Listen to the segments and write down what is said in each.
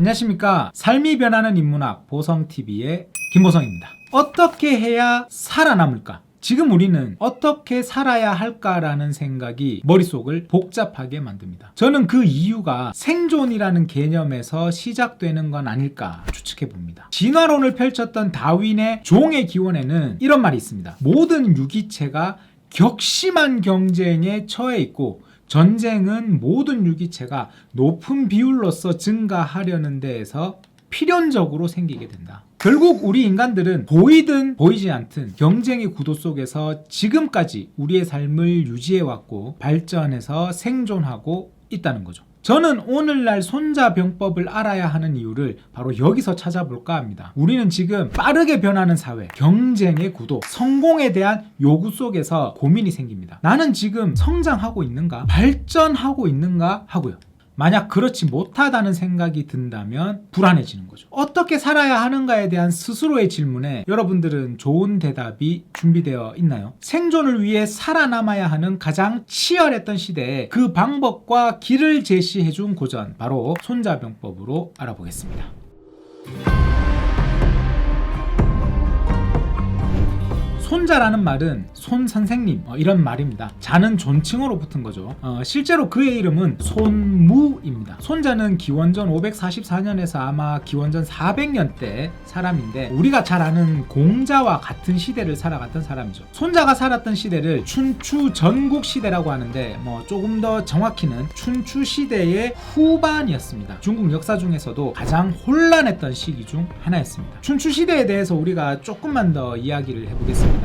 안녕하십니까. 삶이 변하는 인문학 보성TV의 김보성입니다. 어떻게 해야 살아남을까? 지금 우리는 어떻게 살아야 할까라는 생각이 머릿속을 복잡하게 만듭니다. 저는 그 이유가 생존이라는 개념에서 시작되는 건 아닐까 추측해 봅니다. 진화론을 펼쳤던 다윈의 종의 기원에는 이런 말이 있습니다. 모든 유기체가 격심한 경쟁에 처해 있고 전쟁은 모든 유기체가 높은 비율로서 증가하려는 데에서 필연적으로 생기게 된다. 결국 우리 인간들은 보이든 보이지 않든 경쟁의 구도 속에서 지금까지 우리의 삶을 유지해왔고 발전해서 생존하고 있다는 거죠. 저는 오늘날 손자병법을 알아야 하는 이유를 바로 여기서 찾아볼까 합니다. 우리는 지금 빠르게 변하는 사회, 경쟁의 구도, 성공에 대한 요구 속에서 고민이 생깁니다. 나는 지금 성장하고 있는가? 발전하고 있는가? 하고요. 만약 그렇지 못하다는 생각이 든다면 불안해지는 거죠. 어떻게 살아야 하는가에 대한 스스로의 질문에 여러분들은 좋은 대답이 준비되어 있나요? 생존을 위해 살아남아야 하는 가장 치열했던 시대에 그 방법과 길을 제시해준 고전, 바로 손자병법으로 알아보겠습니다. 손자라는 말은 손 선생님 이런 말입니다. 자는 존칭어로 붙은 거죠. 실제로 그의 이름은 손무입니다. 손자는 기원전 544년에서 아마 기원전 400년 때 사람인데 우리가 잘 아는 공자와 같은 시대를 살아갔던 사람이죠. 손자가 살았던 시대를 춘추 전국 시대라고 하는데 조금 더 정확히는 춘추 시대의 후반이었습니다. 중국 역사 중에서도 가장 혼란했던 시기 중 하나였습니다. 춘추 시대에 대해서 우리가 조금만 더 이야기를 해보겠습니다.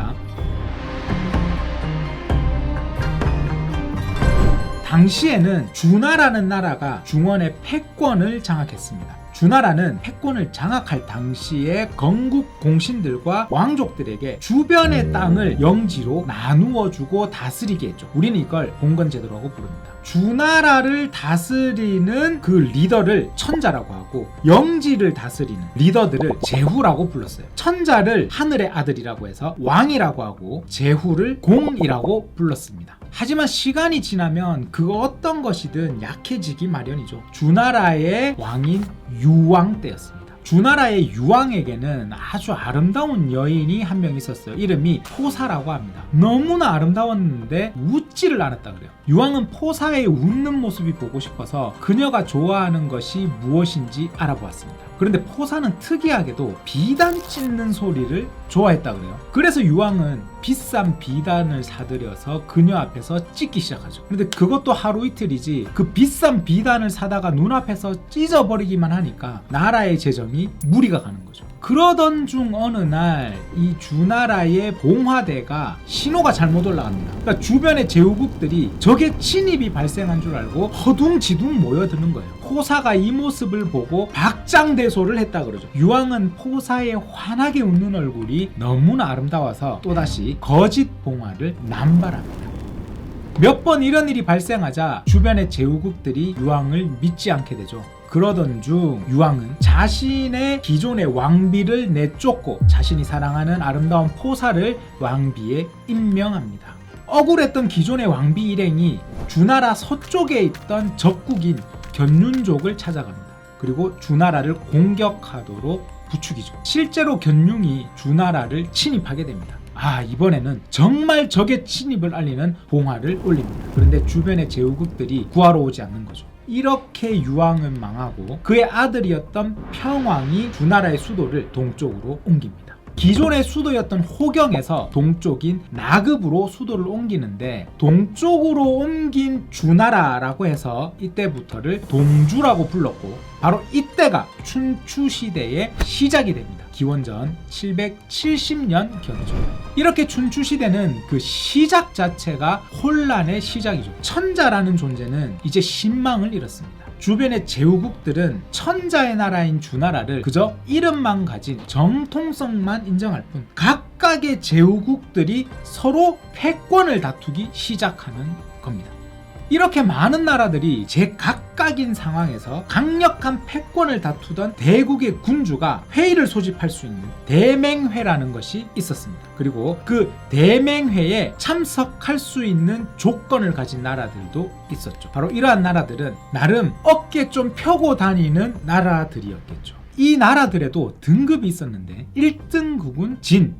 당시에는 주나라는 나라가 중원의 패권을 장악했습니다. 주나라는 패권을 장악할 당시에 건국 공신들과 왕족들에게 주변의 땅을 영지로 나누어 주고 다스리게 했죠. 우리는 이걸 봉건제도라고 부릅니다. 주나라를 다스리는 그 리더를 천자라고 하고 영지를 다스리는 리더들을 제후라고 불렀어요. 천자를 하늘의 아들이라고 해서 왕이라고 하고 제후를 공이라고 불렀습니다. 하지만 시간이 지나면 그 어떤 것이든 약해지기 마련이죠. 주나라의 왕인 유왕 때였습니다. 주나라의 유왕에게는 아주 아름다운 여인이 한 명 있었어요. 이름이 포사라고 합니다. 너무나 아름다웠는데 웃지를 않았다 그래요. 유왕은 포사의 웃는 모습이 보고 싶어서 그녀가 좋아하는 것이 무엇인지 알아보았습니다. 그런데 포사는 특이하게도 비단 찢는 소리를 좋아했다 그래요. 그래서 유왕은 비싼 비단을 사들여서 그녀 앞에서 찢기 시작하죠. 그런데 그것도 하루 이틀이지 그 비싼 비단을 사다가 눈앞에서 찢어버리기만 하니까 나라의 재정이 무리가 가는 거죠. 그러던 중 어느 날 이 주나라의 봉화대가 신호가 잘못 올라갑니다. 그러니까 주변의 제후국들이 적의 침입이 발생한 줄 알고 허둥지둥 모여드는 거예요. 포사가 이 모습을 보고 박장대소를 했다 그러죠. 유왕은 포사의 환하게 웃는 얼굴이 너무나 아름다워서 또다시 거짓 봉화를 남발합니다. 몇 번 이런 일이 발생하자 주변의 제후국들이 유왕을 믿지 않게 되죠. 그러던 중 유왕은 자신의 기존의 왕비를 내쫓고 자신이 사랑하는 아름다운 포사를 왕비에 임명합니다. 억울했던 기존의 왕비 일행이 주나라 서쪽에 있던 적국인 견륜족을 찾아갑니다. 그리고 주나라를 공격하도록 부추기죠. 실제로 견륜이 주나라를 침입하게 됩니다. 이번에는 정말 적의 침입을 알리는 봉화를 올립니다. 그런데 주변의 제후국들이 구하러 오지 않는 거죠. 이렇게 유왕은 망하고 그의 아들이었던 평왕이 주나라의 수도를 동쪽으로 옮깁니다. 기존의 수도였던 호경에서 동쪽인 나급으로 수도를 옮기는데 동쪽으로 옮긴 주나라라고 해서 이때부터를 동주라고 불렀고 바로 이때가 춘추 시대의 시작이 됩니다. 기원전 770년경이죠. 이렇게 춘추 시대는 그 시작 자체가 혼란의 시작이죠. 천자라는 존재는 이제 신망을 잃었습니다. 주변의 제후국들은 천자의 나라인 주나라를 그저 이름만 가진 정통성만 인정할 뿐 각각의 제후국들이 서로 패권을 다투기 시작하는 겁니다. 이렇게 많은 나라들이 제각각인 상황에서 강력한 패권을 다투던 대국의 군주가 회의를 소집할 수 있는 대맹회라는 것이 있었습니다. 그리고 그 대맹회에 참석할 수 있는 조건을 가진 나라들도 있었죠. 바로 이러한 나라들은 나름 어깨 좀 펴고 다니는 나라들이었겠죠. 이 나라들에도 등급이 있었는데 1등국은 진,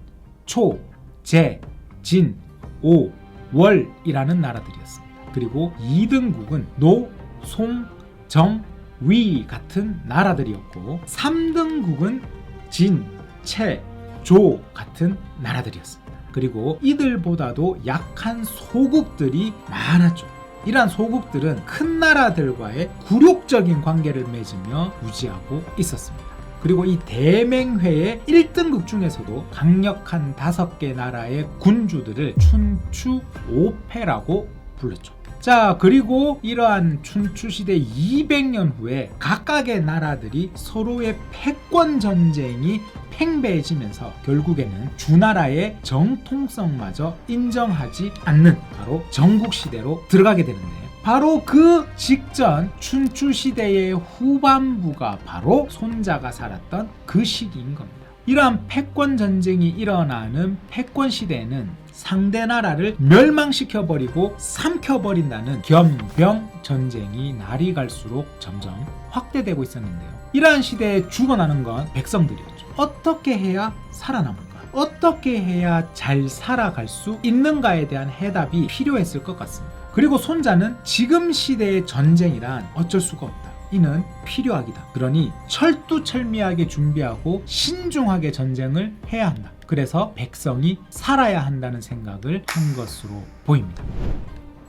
초, 제, 진, 오, 월이라는 나라들이었습니다. 그리고 2등국은 노, 송, 정, 위 같은 나라들이었고 3등국은 진, 채, 조 같은 나라들이었습니다. 그리고 이들보다도 약한 소국들이 많았죠. 이러한 소국들은 큰 나라들과의 굴욕적인 관계를 맺으며 유지하고 있었습니다. 그리고 이 대맹회의 1등국 중에서도 강력한 5개 나라의 군주들을 춘추 5패라고 불렀죠. 자, 그리고 이러한 춘추시대 200년 후에 각각의 나라들이 서로의 패권 전쟁이 팽배해지면서 결국에는 주나라의 정통성마저 인정하지 않는 바로 전국시대로 들어가게 되는데, 바로 그 직전 춘추시대의 후반부가 바로 손자가 살았던 그 시기인 겁니다. 이러한 패권 전쟁이 일어나는 패권 시대에는 상대 나라를 멸망시켜버리고 삼켜버린다는 겸병 전쟁이 날이 갈수록 점점 확대되고 있었는데요. 이러한 시대에 죽어나는 건 백성들이었죠. 어떻게 해야 살아남을까? 어떻게 해야 잘 살아갈 수 있는가에 대한 해답이 필요했을 것 같습니다. 그리고 손자는 지금 시대의 전쟁이란 어쩔 수가 없다. 이는 필요하기다. 그러니 철두철미하게 준비하고 신중하게 전쟁을 해야 한다. 그래서 백성이 살아야 한다는 생각을 한 것으로 보입니다.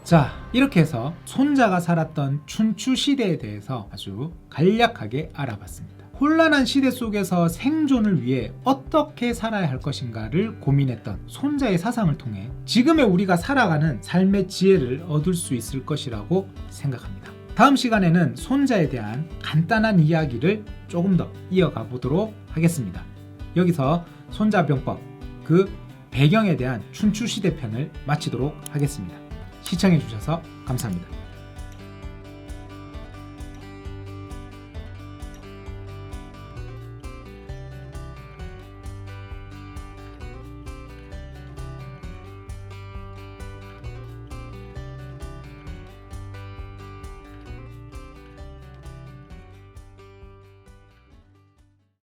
자, 이렇게 해서 손자가 살았던 춘추 시대에 대해서 아주 간략하게 알아봤습니다. 혼란한 시대 속에서 생존을 위해 어떻게 살아야 할 것인가를 고민했던 손자의 사상을 통해 지금의 우리가 살아가는 삶의 지혜를 얻을 수 있을 것이라고 생각합니다. 다음 시간에는 손자에 대한 간단한 이야기를 조금 더 이어가 보도록 하겠습니다. 여기서 손자병법, 그 배경에 대한 춘추시대 편을 마치도록 하겠습니다. 시청해 주셔서 감사합니다.